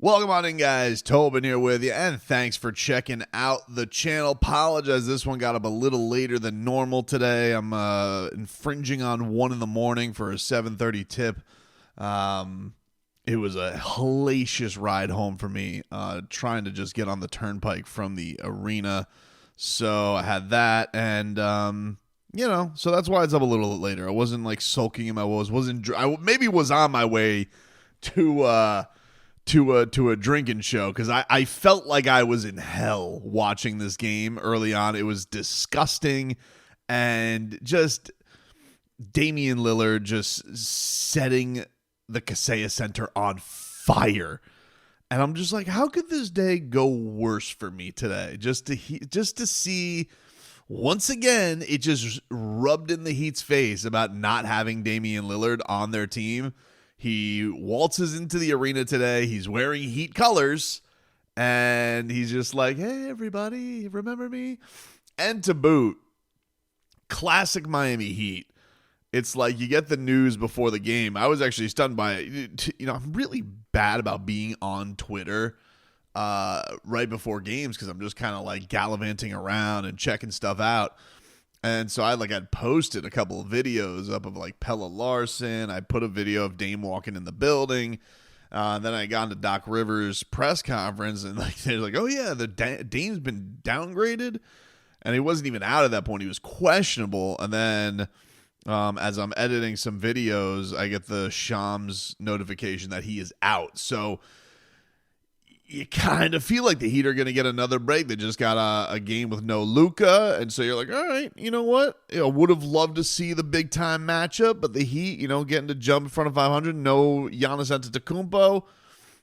Welcome on in, guys. Tobin here with you, and thanks for checking out the channel. Apologize, this one got up a little later than normal today. I'm infringing on 1 in the morning for a 7:30 tip. It was a hellacious ride home for me, trying to just get on the turnpike from the arena. So I had that, and so that's why it's up a little later. I wasn't like sulking in my woes. I maybe was on my way to a drinking show, because I felt like I was in hell watching this game early on. It was disgusting, and just Damian Lillard just setting the Kaseya Center on fire. And I'm just like, how could this day go worse for me today? Just to see, once again, it just rubbed in the Heat's face about not having Damian Lillard on their team. He waltzes into the arena today. He's wearing Heat colors, and he's just like, hey, everybody, remember me? And to boot, classic Miami Heat. It's like you get the news before the game. I was actually stunned by it. I'm really bad about being on Twitter right before games, because I'm just kind of like gallivanting around and checking stuff out. And so I'd posted a couple of videos up of like Pella Larson. I put a video of Dame walking in the building. Then I got into Doc Rivers' press conference, and they're like, "Oh yeah, Dame's been downgraded," and he wasn't even out at that point. He was questionable. And then as I'm editing some videos, I get the Shams notification that he is out. So you kind of feel like the Heat are going to get another break. They just got a game with no Luka, and so you're like, all right, you know what? Would have loved to see the big-time matchup, but the Heat, getting to jump in front of 500, no Giannis Antetokounmpo,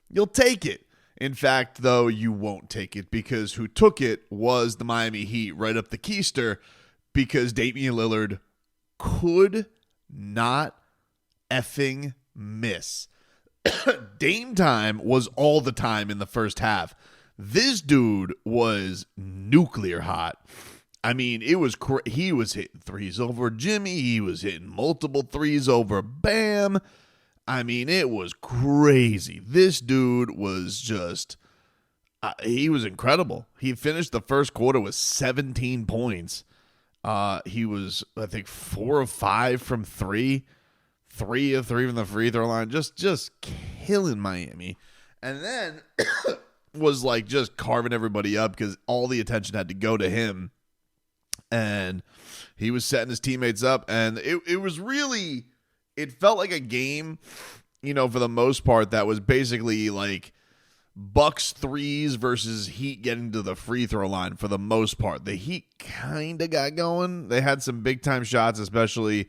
you'll take it. In fact, though, you won't take it, because who took it was the Miami Heat right up the keister, because Damian Lillard could not effing miss. Dame time was all the time in the first half. This dude was nuclear hot. I mean, it was he was hitting threes over Jimmy. He was hitting multiple threes over Bam. I mean, it was crazy. This dude was just he was incredible. He finished the first quarter with 17 points. He was, I think, 4 of 5 from 3. 3 of 3 from the free throw line, just killing Miami. And then was like just carving everybody up, because all the attention had to go to him. And he was setting his teammates up. And it was really, it felt like a game, for the most part, that was basically like Bucks threes versus Heat getting to the free throw line for the most part. The Heat kind of got going. They had some big time shots, especially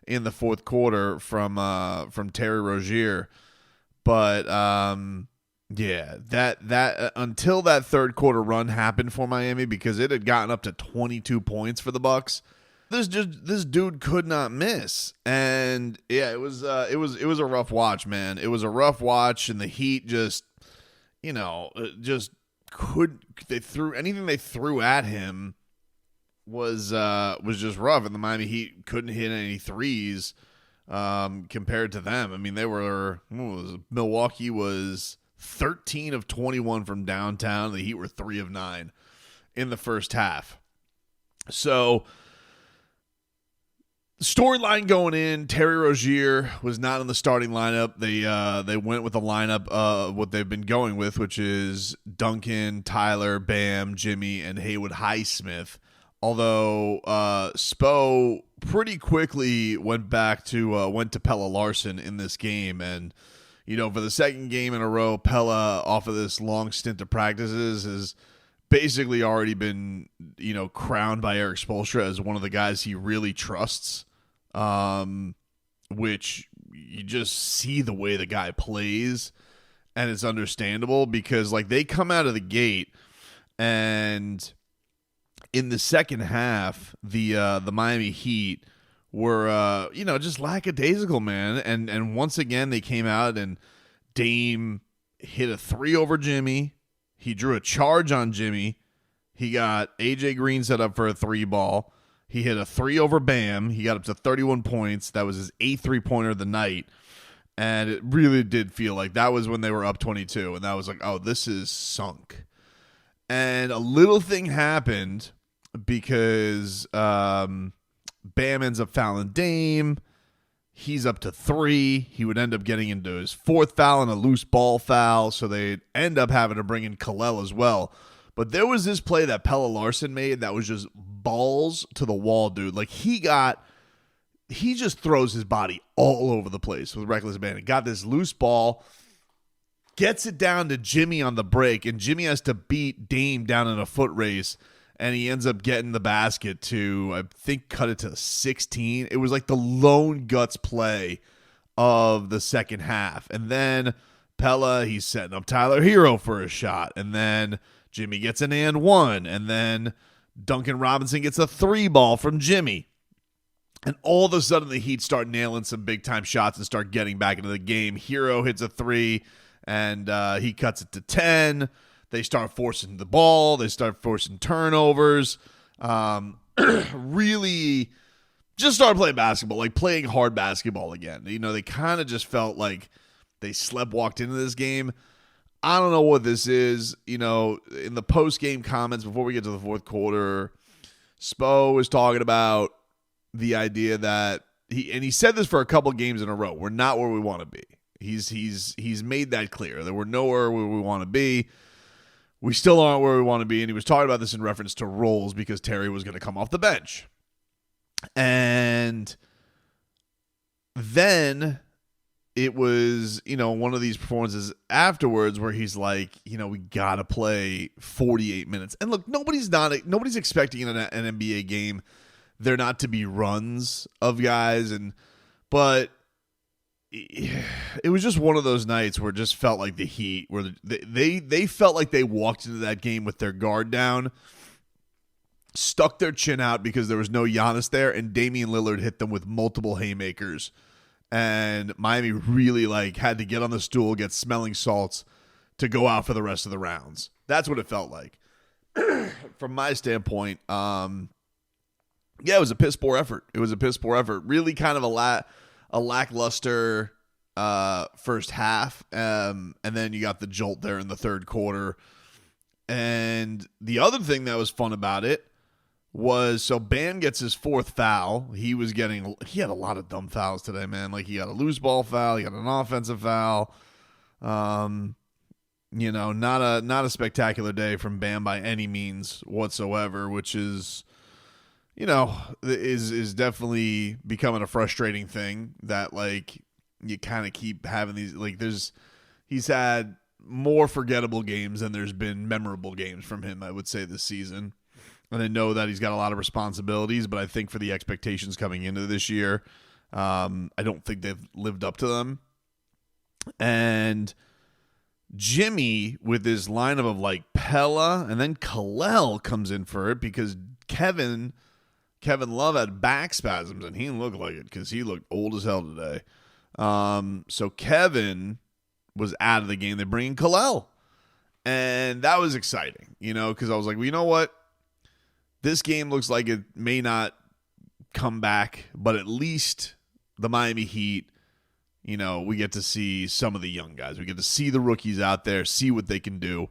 in the fourth quarter from Terry Rozier. But that until that third quarter run happened for Miami, because it had gotten up to 22 points for the Bucks, this dude could not miss. And yeah, it was a rough watch, man. It was a rough watch, and the Heat just they threw anything they threw at him was just rough, and the Miami Heat couldn't hit any threes compared to them. I mean, Milwaukee was 13 of 21 from downtown. The Heat were 3 of 9 in the first half. So, storyline going in, Terry Rozier was not in the starting lineup. They went with the lineup what they've been going with, which is Duncan, Tyler, Bam, Jimmy, and Haywood Highsmith. Although Spo pretty quickly went to Pella Larson in this game, and for the second game in a row, Pella, off of this long stint of practices, has basically already been crowned by Eric Spoelstra as one of the guys he really trusts. Which you just see the way the guy plays, and it's understandable, because like they come out of the gate, and in the second half, the Miami Heat were just lackadaisical, man. And once again, they came out, and Dame hit a 3 over Jimmy. He drew a charge on Jimmy. He got AJ Green set up for a 3 ball. He hit a 3 over Bam. He got up to 31 points. That was his 8th 3-pointer of the night. And it really did feel like that was when they were up 22. And that was like, oh, this is sunk. And a little thing happened because Bam ends up fouling Dame. He's up to 3. He would end up getting into his 4th foul and a loose ball foul. So they'd end up having to bring in Kalel as well. But there was this play that Pelle Larsson made that was just balls to the wall, dude. Like he just throws his body all over the place with reckless abandon. Got this loose ball, gets it down to Jimmy on the break, and Jimmy has to beat Dame down in a foot race, and he ends up getting the basket to, I think, cut it to 16. It was like the lone guts play of the second half. And then Pella, he's setting up Tyler Hero for a shot, and then Jimmy gets an and one, and then Duncan Robinson gets a 3 ball from Jimmy. And all of a sudden, the Heat start nailing some big-time shots and start getting back into the game. Hero hits a 3, and he cuts it to 10. They start forcing the ball. They start forcing turnovers. Really just started playing basketball, like playing hard basketball again. You know, they kind of just felt like they walked into this game. I don't know what this is. You know, in the post-game comments before we get to the fourth quarter, Spo was talking about the idea that he said this for a couple games in a row. We're not where we want to be. He's made that clear that we're nowhere where we want to be. We still aren't where we want to be. And he was talking about this in reference to roles because Terry was going to come off the bench. And then it was, you know, one of these performances afterwards where he's like, you know, we got to play 48 minutes. And look, nobody's expecting in an NBA game there not to be runs of guys, but it was just one of those nights where it just felt like the Heat, where they felt like they walked into that game with their guard down, stuck their chin out because there was no Giannis there, and Damian Lillard hit them with multiple haymakers, and Miami really had to get on the stool, get smelling salts to go out for the rest of the rounds. That's what it felt like from my standpoint. Yeah, it was a piss poor effort. Really kind of a lackluster first half. And then you got the jolt there in the third quarter. And the other thing that was fun about it was, so Bam gets his 4th foul. He had a lot of dumb fouls today, man. Like, he got a loose ball foul. He got an offensive foul. You know, not a spectacular day from Bam by any means whatsoever, which is, you know, is definitely becoming a frustrating thing that, like, you kind of keep having these, like, he's had more forgettable games than there's been memorable games from him, I would say, this season. And I know that he's got a lot of responsibilities, but I think for the expectations coming into this year, I don't think they've lived up to them. And Jimmy, with his lineup of, like, Pella, and then Kalel comes in for it because Kevin Love had back spasms, and he didn't look like it because he looked old as hell today. So Kevin was out of the game. They bring in Kalel, and that was exciting, you know, because I was like, well, you know what? This game looks like it may not come back, but at least the Miami Heat, you know, we get to see some of the young guys. We get to see the rookies out there, see what they can do.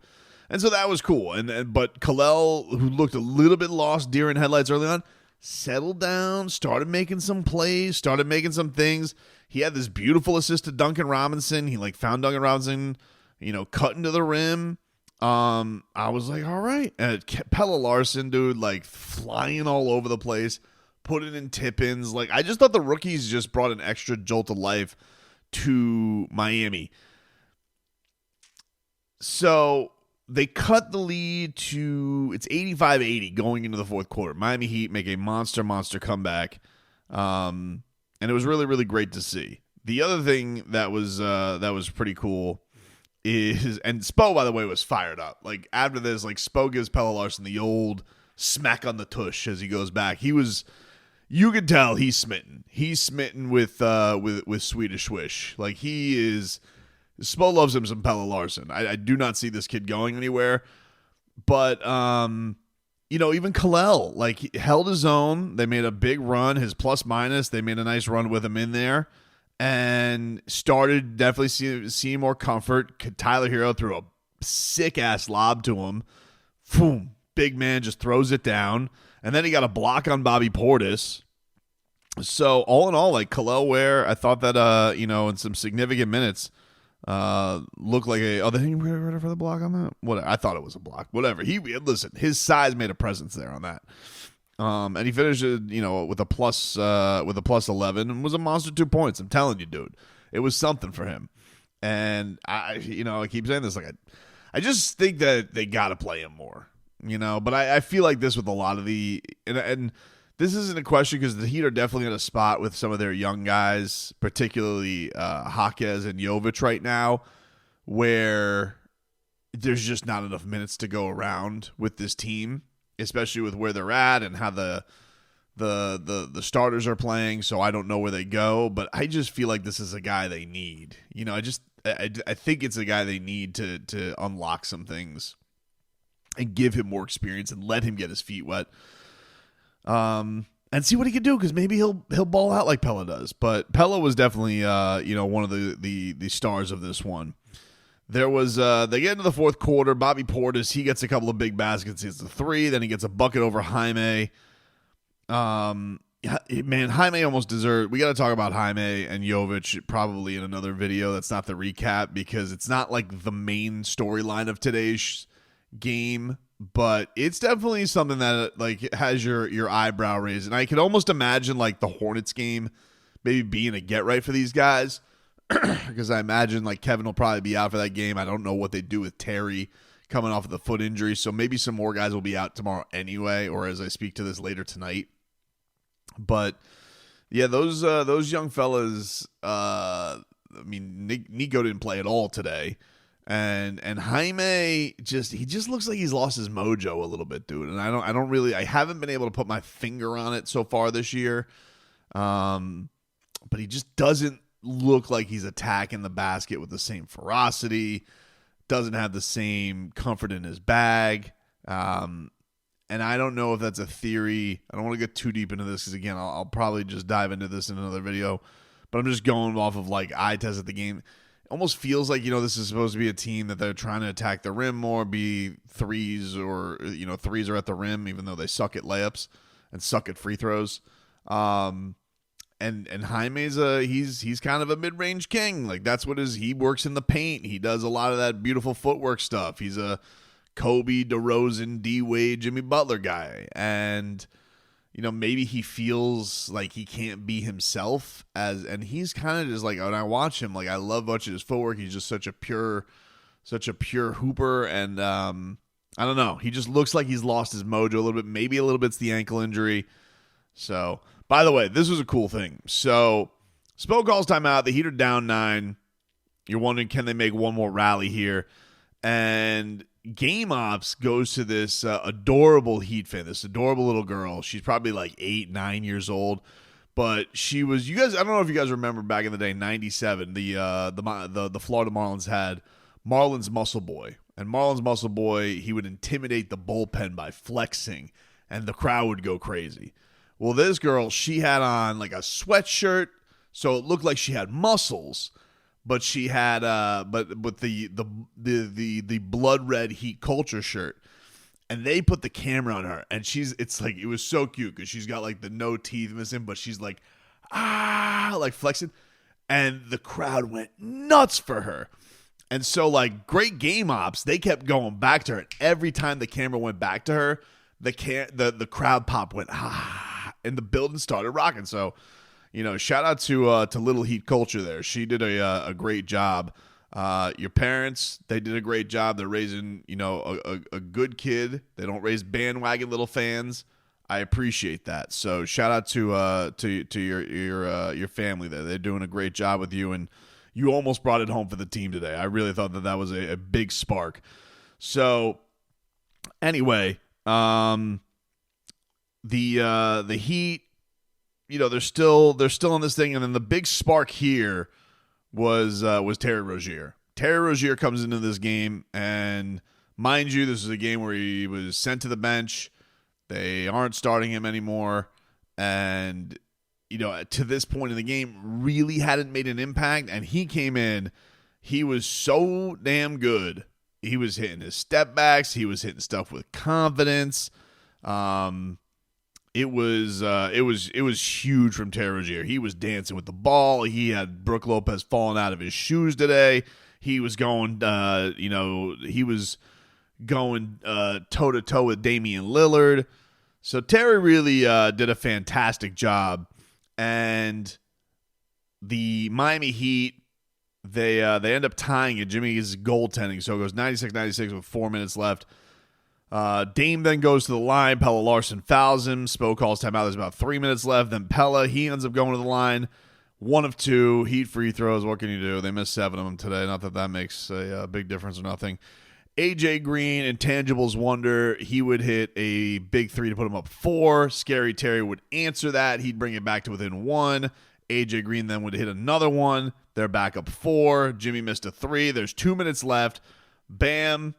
And so that was cool. But Kalel, who looked a little bit lost, deer in headlights early on, settled down, started making some plays, started making some things. He had this beautiful assist to Duncan Robinson. He found Duncan Robinson, you know, cutting to the rim. I was like, all right. And Pelle Larsson, dude, flying all over the place, putting in tip-ins. I just thought the rookies just brought an extra jolt of life to Miami. So they cut the lead to, it's 85-80 going into the fourth quarter. Miami Heat make a monster comeback. And it was really, really great to see. The other thing that was pretty cool is, and Spo, by the way, was fired up. After this, Spo gives Pelle Larsson the old smack on the tush as he goes back. You could tell he's smitten. He's smitten with Swedish Swish. Spo loves him some Pelle Larsson. I do not see this kid going anywhere. But, you know, even Kalel, he held his own. They made a big run. His plus-minus, they made a nice run with him in there. and started definitely seeing more comfort. Tyler Hero threw a sick-ass lob to him. Boom. Big man just throws it down. And then he got a block on Bobby Portis. So all in all, like Kel'el Ware, I thought that in some significant minutes, looked like a. Oh, they didn't ready for the block on that. What I thought it was a block. Whatever. Listen. His size made a presence there on that. And he finished, with a plus 11 and was a monster 2 points. I'm telling you, dude, it was something for him. And I keep saying this, like I just think that they got to play him more, But I feel like this with a lot of and this isn't a question because the Heat are definitely in a spot with some of their young guys, particularly Jaquez and Jovic right now, where there's just not enough minutes to go around with this team, especially with where they're at and how the starters are playing. So I don't know where they go, but I just feel like this is a guy they need. I think it's a guy they need to unlock some things and give him more experience and let him get his feet wet. And see what he can do, because maybe he'll ball out like Pella does. But Pella was definitely one of the stars of this one. There was they get into the fourth quarter. Bobby Portis, he gets a couple of big baskets. He gets a three, then he gets a bucket over Jaime. Jaime almost deserved. We got to talk about Jaime and Jovic probably in another video. That's not the recap because it's not like the main storyline of today's game, but it's definitely something that like has your eyebrow raised. And I could almost imagine like the Hornets game maybe being a get right for these guys because I imagine like Kevin will probably be out for that game. I don't know what they do with Terry coming off of the foot injury, so maybe some more guys will be out tomorrow anyway, or as I speak to this later tonight. But yeah, those young fellas. Nico didn't play at all today. And Jaime just looks like he's lost his mojo a little bit, dude. And I haven't been able to put my finger on it so far this year. But he just doesn't look like he's attacking the basket with the same ferocity, doesn't have the same comfort in his bag. And I don't know if that's a theory. I don't want to get too deep into this because, again, I'll probably just dive into this in another video. But I'm just going off of, like, eye test at the game. Almost feels like, this is supposed to be a team that they're trying to attack the rim more, be threes or, threes are at the rim, even though they suck at layups and suck at free throws. And Jaime's he's kind of a mid-range king. Like, that's what he works in the paint. He does a lot of that beautiful footwork stuff. He's a Kobe, DeRozan, D-Wade, Jimmy Butler guy. And maybe he feels like he can't be himself and he's kind of just like, when I watch him, like I love watching his footwork. He's just such a pure hooper. And I don't know. He just looks like he's lost his mojo a little bit. Maybe a little bit's the ankle injury. So, by the way, this was a cool thing. So, Spo calls timeout. The Heat are down 9. You're wondering, can they make one more rally here? And Game Ops goes to this adorable Heat fan, this adorable little girl. She's probably like 8, 9 years old, but she was. You guys, I don't know if you guys remember back in the day, '97. The Florida Marlins had Marlins Muscle Boy, and Marlins Muscle Boy, he would intimidate the bullpen by flexing, and the crowd would go crazy. Well, this girl, she had on like a sweatshirt, so it looked like she had muscles. But she had, but the blood red Heat culture shirt, and they put the camera on her, and it was so cute because she's got like the no teeth missing, but she's like, like flexing, and the crowd went nuts for her, and so like great Game Ops, they kept going back to her, and every time the camera went back to her, the crowd pop went and the building started rocking. So. Shout out to Little Heat Culture there. She did a great job. Your parents, they did a great job. They're raising, a good kid. They don't raise bandwagon little fans. I appreciate that. So shout out to your family there. They're doing a great job with you, and you almost brought it home for the team today. I really thought that was a big spark. So anyway, the Heat. They're still in this thing, and then the big spark here was Terry Rozier. Terry Rozier comes into this game, and mind you, this is a game where he was sent to the bench. They aren't starting him anymore, and to this point in the game, really hadn't made an impact. And he came in, he was so damn good. He was hitting his step backs. He was hitting stuff with confidence. It was huge from Terry Rozier. He was dancing with the ball. He had Brook Lopez falling out of his shoes today. He was going, toe to toe with Damian Lillard. So Terry really did a fantastic job. And the Miami Heat, they end up tying it. Jimmy's goaltending, so it goes 96-96 with 4 minutes left. Dame then goes to the line. Pelle Larsson fouls him. Spo calls timeout. There's about 3 minutes left. Then Pelle, he ends up going to the line. 1 of 2. Heat free throws. What can you do? They missed 7 of them today. Not that makes a big difference or nothing. AJ Green, Intangibles wonder. He would hit a big 3 to put him up 4. Scary Terry would answer that. He'd bring it back to within 1. AJ Green then would hit another one. They're back up 4. Jimmy missed a 3. There's 2 minutes left. Bam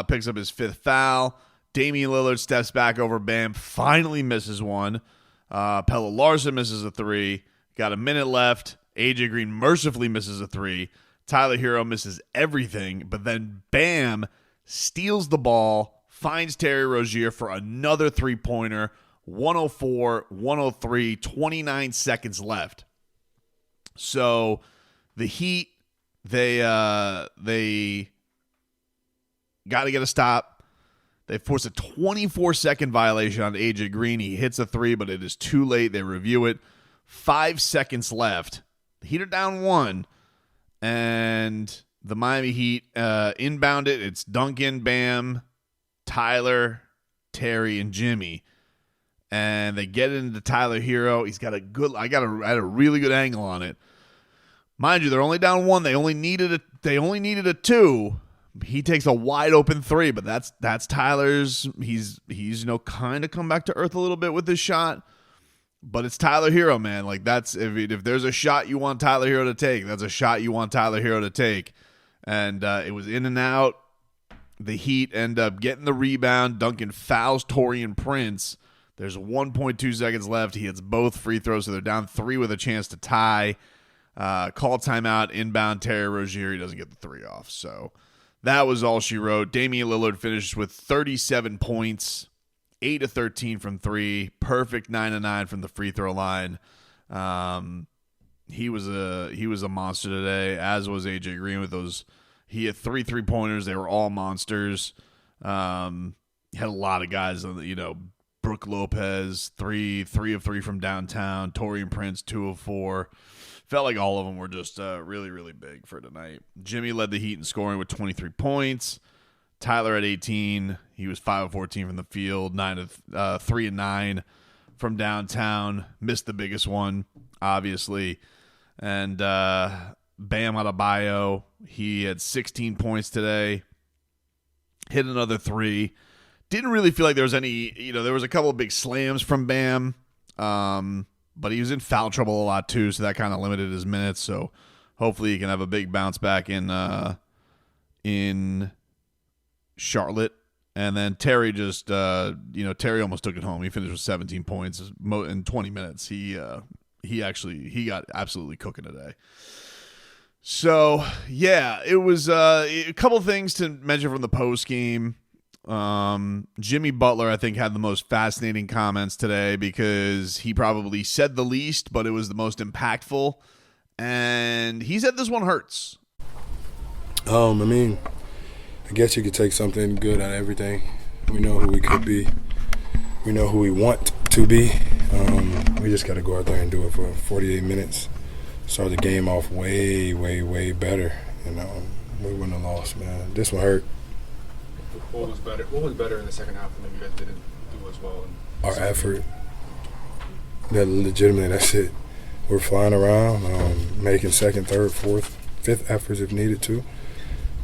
picks up his 5th foul. Damian Lillard steps back over Bam. Finally misses one. Pelle Larsson misses a 3. Got a minute left. AJ Green mercifully misses a 3. Tyler Hero misses everything. But then Bam steals the ball. Finds Terry Rozier for another 3-pointer. 104, 103, 29 seconds left. So the Heat, they got to get a stop. They force a 24-second violation on AJ Green. He hits a 3, but it is too late. They review it. 5 seconds left. The Heat are down 1, and the Miami Heat inbound it. It's Duncan, Bam, Tyler, Terry, and Jimmy. And they get into Tyler Hero. He's got I had a really good angle on it. Mind you, they're only down 1. They only needed a 2. He takes a wide open 3, but that's Tyler's. He's kind of come back to earth a little bit with this shot. But it's Tyler Hero, man. Like, that's if there's a shot you want Tyler Hero to take, that's a shot you want Tyler Hero to take. And it was in and out. The Heat end up getting the rebound. Duncan fouls Taurean Prince. There's 1.2 seconds left. He hits both free throws, so they're down 3 with a chance to tie. Call timeout, inbound Terry Rozier. He doesn't get the 3 off. So that was all she wrote. Damian Lillard finished with 37 points, 8 of 13 from 3, perfect 9 of 9 from the free throw line. He was a monster today, as was AJ Green with those. He had 3 3-pointers. They were all monsters. Had a lot of guys, Brook Lopez, 3 of 3 from downtown. Taurean Prince, 2 of 4. Felt like all of them were just really, really big for tonight. Jimmy led the Heat in scoring with 23 points. Tyler at 18. He was 5 of 14 from the field, 3 and 9 from downtown. Missed the biggest one, obviously. And Bam Adebayo, he had 16 points today. Hit another 3. Didn't really feel like there was any, there was a couple of big slams from Bam, but he was in foul trouble a lot too, so that kind of limited his minutes. So hopefully he can have a big bounce back in Charlotte. And then Terry just, Terry almost took it home. He finished with 17 points in 20 minutes. He got absolutely cooking today. So yeah, it was a couple of things to mention from the post game. Jimmy Butler, I think, had the most fascinating comments today because he probably said the least, but it was the most impactful. And he said this one hurts. I guess you could take something good out of everything. We know who we could be. We know who we want to be. We just got to go out there and do it for 48 minutes. Start the game off way, way, way better. We wouldn't have lost, man. This one hurt. What was better in the second half and maybe you guys didn't do as well? Our effort. Legitimately, that's it. We're flying around, making second, third, fourth, fifth efforts if needed to.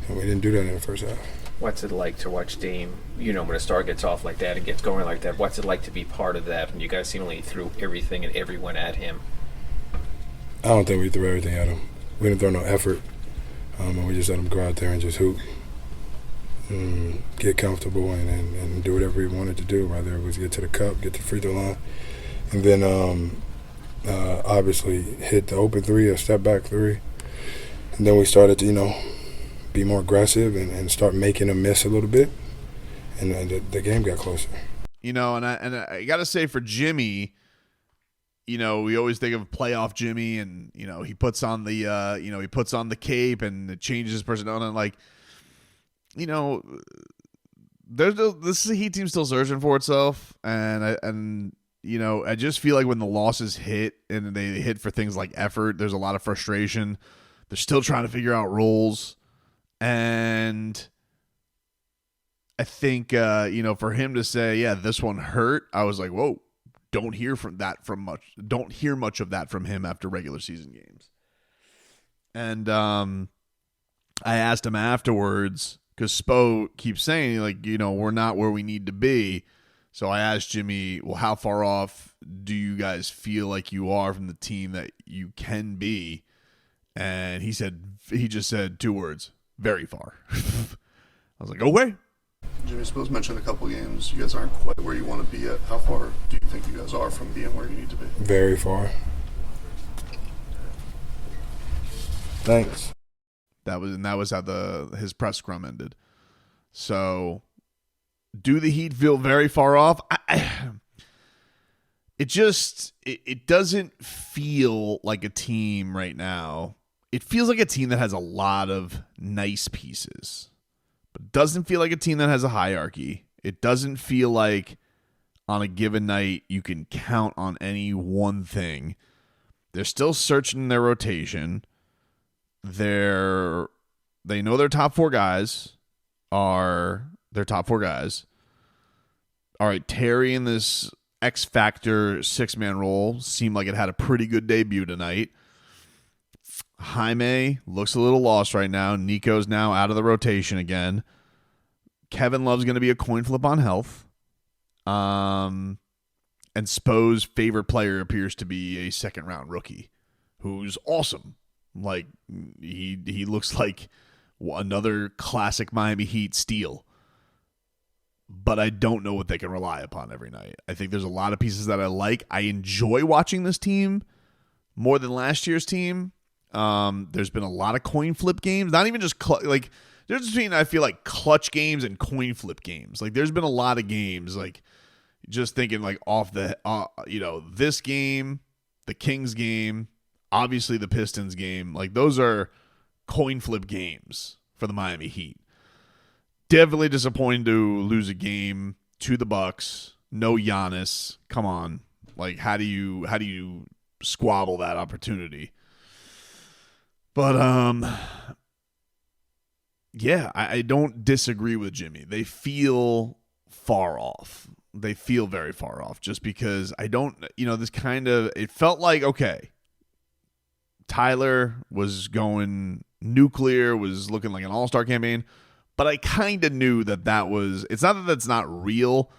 And we didn't do that in the first half. What's it like to watch Dame, when a star gets off like that and gets going like that? What's it like to be part of that? And you guys seemingly threw everything and everyone at him. I don't think we threw everything at him. We didn't throw no effort. And we just let him go out there and just hoop. Get comfortable and do whatever he wanted to do, whether it was get to the cup, get to the free throw line. And then obviously hit the open three, a step back three. And then we started to, be more aggressive and start making them miss a little bit. And the game got closer. And I got to say for Jimmy, we always think of playoff Jimmy, and he puts on the cape and it changes his personnel, and this is a Heat team still searching for itself, and I just feel like when the losses hit and they hit for things like effort, there's a lot of frustration. They're still trying to figure out roles, and I think for him to say, yeah, this one hurt, I was like, whoa. Don't hear much of that from him after regular season games. And I asked him afterwards, because Spo keeps saying, we're not where we need to be. So I asked Jimmy, well, how far off do you guys feel like you are from the team that you can be? And he just said 2 words, very far. I was like, okay. Jimmy, Spo's mentioned a couple games. You guys aren't quite where you want to be yet. How far do you think you guys are from being where you need to be? Very far. Thanks. That was how his press scrum ended. So, do the Heat feel very far off? It doesn't feel like a team right now. It feels like a team that has a lot of nice pieces. It doesn't feel like a team that has a hierarchy. It doesn't feel like on a given night you can count on any one thing. They're still searching their rotation. They know their top 4 guys are their top 4 guys. All right, Terry in this X Factor 6-man role seemed like it had a pretty good debut tonight. Jaime looks a little lost right now. Nico's now out of the rotation again. Kevin Love's going to be a coin flip on health. And Spo's favorite player appears to be a second-round rookie who's awesome. He looks like another classic Miami Heat steal. But I don't know what they can rely upon every night. I think there's a lot of pieces that I like. I enjoy watching this team more than last year's team. There's been a lot of coin flip games, not even just there's between, I feel like, clutch games and coin flip games. There's been a lot of games, just thinking off the this game, the Kings game, obviously the Pistons game. Those are coin flip games for the Miami Heat. Definitely disappointing to lose a game to the Bucks. No Giannis. Come on. How do you squabble that opportunity? But yeah, I don't disagree with Jimmy. They feel far off. They feel very far off just because I don't, this it felt like, okay, Tyler was going nuclear, was looking like an all-star campaign, but I kind of knew that was, it's not that that's not real.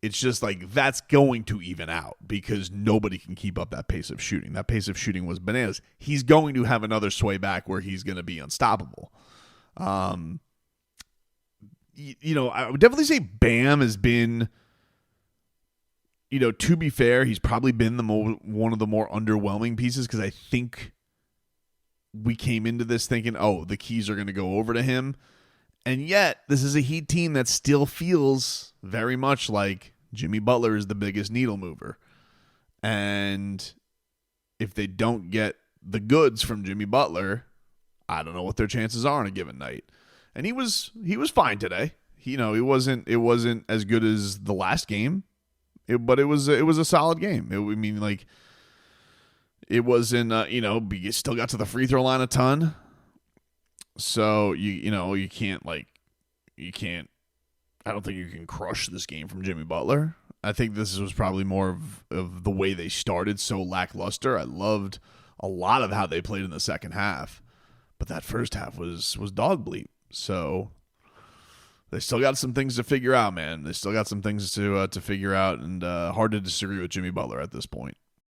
It's just that's going to even out because nobody can keep up that pace of shooting. That pace of shooting was bananas. He's going to have another sway back where he's going to be unstoppable. I would definitely say Bam has been, to be fair, he's probably been one of the more underwhelming pieces because I think we came into this thinking, oh, the keys are going to go over to him. And yet, this is a Heat team that still feels very much like Jimmy Butler is the biggest needle mover. And if they don't get the goods from Jimmy Butler, I don't know what their chances are on a given night. And he was fine today. It wasn't as good as the last game, but it was a solid game. It wasn't you still got to the free throw line a ton. So you can't I don't think you can crush this game from Jimmy Butler. I think this was probably more of the way they started so lackluster. I loved a lot of how they played in the second half, but that first half was dog bleep. So they still got some things to figure out, man. They still got some things to figure out, and hard to disagree with Jimmy Butler at this point.